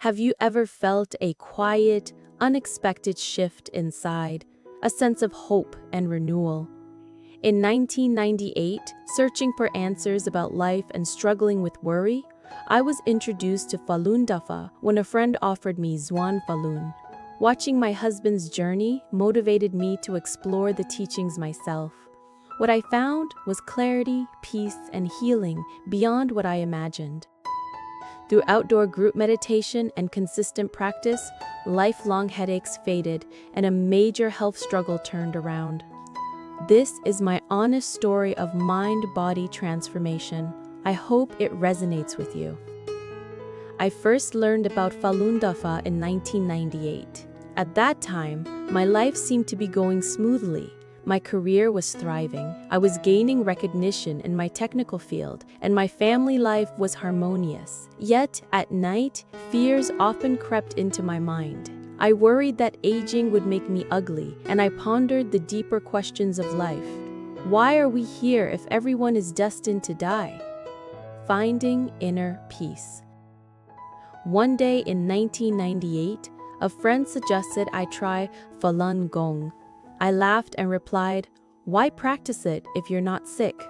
Have you ever felt a quiet, unexpected shift inside, a sense of hope and renewal? In 1998, searching for answers about life and struggling with worry, I was introduced to Falun Dafa when a friend offered me Zwan Falun. Watching my husband's journey motivated me to explore the teachings myself. What I found was clarity, peace, and healing beyond what I imagined. Through outdoor group meditation and consistent practice, lifelong headaches faded and a major health struggle turned around. This is my honest story of mind-body transformation. I hope it resonates with you. I first learned about Falun Dafa in 1998. At that time, my life seemed to be going smoothly. My career was thriving. I was gaining recognition in my technical field, and my family life was harmonious. Yet, at night, fears often crept into my mind. I worried that aging would make me ugly, and I pondered the deeper questions of life. Why are we here if everyone is destined to die? Finding inner peace. One day in 1998, a friend suggested I try Falun Gong. I laughed and replied, "Why practice it if you're not sick?"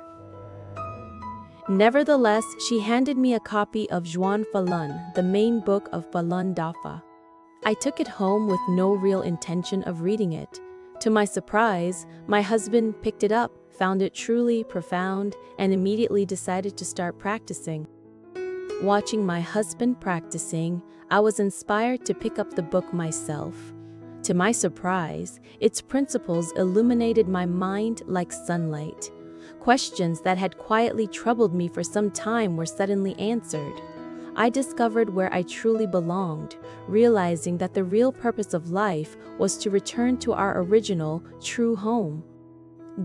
Nevertheless, she handed me a copy of Zwan Falun, the main book of Falun Dafa. I took it home with no real intention of reading it. To my surprise, my husband picked it up, found it truly profound, and immediately decided to start practicing. Watching my husband practicing, I was inspired to pick up the book myself. To my surprise, its principles illuminated my mind like sunlight. Questions that had quietly troubled me for some time were suddenly answered. I discovered where I truly belonged, realizing that the real purpose of life was to return to our original, true home.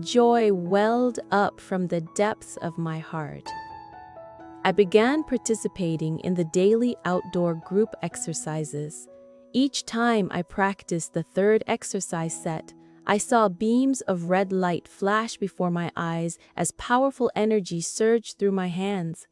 Joy welled up from the depths of my heart. I began participating in the daily outdoor group exercises. Each time I practiced the third exercise set, I saw beams of red light flash before my eyes as powerful energy surged through my hands.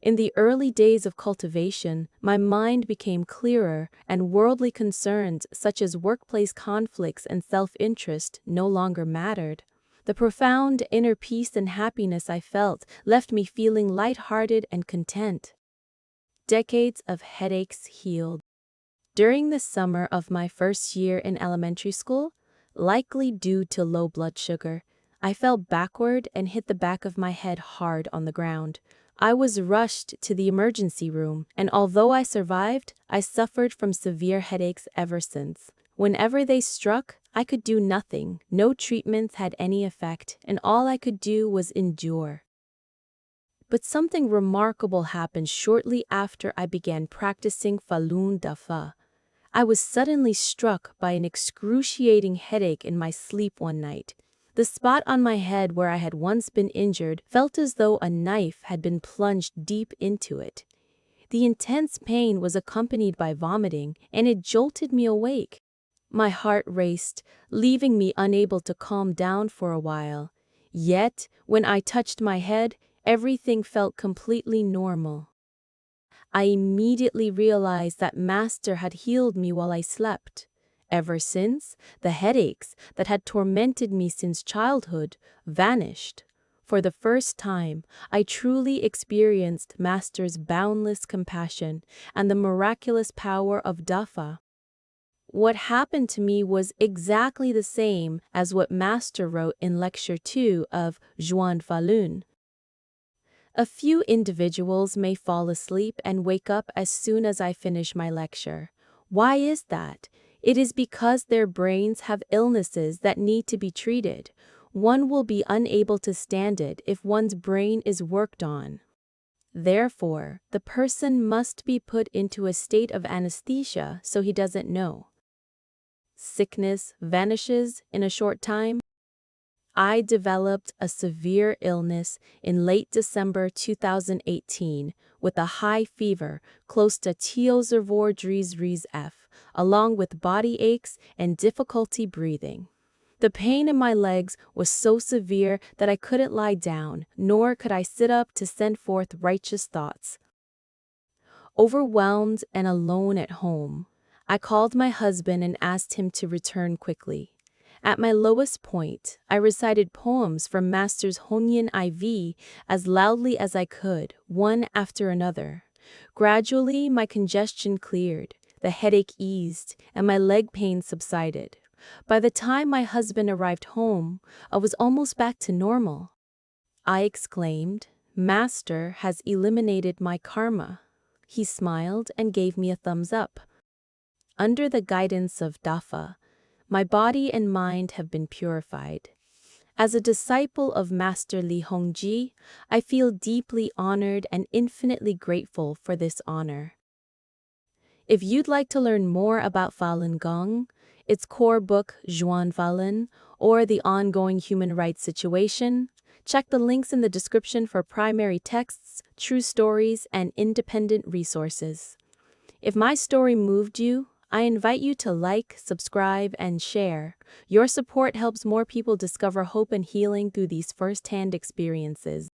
In the early days of cultivation, my mind became clearer, and worldly concerns such as workplace conflicts and self-interest no longer mattered. The profound inner peace and happiness I felt left me feeling lighthearted and content. Decades of headaches healed. During the summer of my first year in elementary school, likely due to low blood sugar, I fell backward and hit the back of my head hard on the ground. I was rushed to the emergency room, and although I survived, I suffered from severe headaches ever since. Whenever they struck, I could do nothing. No treatments had any effect, and all I could do was endure. But something remarkable happened shortly after I began practicing Falun Dafa. I was suddenly struck by an excruciating headache in my sleep one night. The spot on my head where I had once been injured felt as though a knife had been plunged deep into it. The intense pain was accompanied by vomiting, and it jolted me awake. My heart raced, leaving me unable to calm down for a while. Yet, when I touched my head, everything felt completely normal. I immediately realized that Master had healed me while I slept. Ever since, the headaches that had tormented me since childhood vanished. For the first time, I truly experienced Master's boundless compassion and the miraculous power of Dafa. What happened to me was exactly the same as what Master wrote in Lecture 2 of Zwan Falun. A few individuals may fall asleep and wake up as soon as I finish my lecture. Why is that? It is because their brains have illnesses that need to be treated. One will be unable to stand it if one's brain is worked on. Therefore, the person must be put into a state of anesthesia so he doesn't know. Sickness vanishes in a short time. I developed a severe illness in late December 2018 with a high fever close to T0 F, along with body aches and difficulty breathing. The pain in my legs was so severe that I couldn't lie down, nor could I sit up to send forth righteous thoughts. Overwhelmed and alone at home, I called my husband and asked him to return quickly. At my lowest point, I recited poems from Master's Honyen IV as loudly as I could, one after another. Gradually, my congestion cleared, the headache eased, and my leg pain subsided. By the time my husband arrived home, I was almost back to normal. I exclaimed, "Master has eliminated my karma." He smiled and gave me a thumbs up. Under the guidance of Dafa, my body and mind have been purified. As a disciple of Master Li Hongji, I feel deeply honored and infinitely grateful for this honor. If you'd like to learn more about Falun Gong, its core book, Zhuan Falun, or the ongoing human rights situation, check the links in the description for primary texts, true stories, and independent resources. If my story moved you, I invite you to like, subscribe, and share. Your support helps more people discover hope and healing through these first-hand experiences.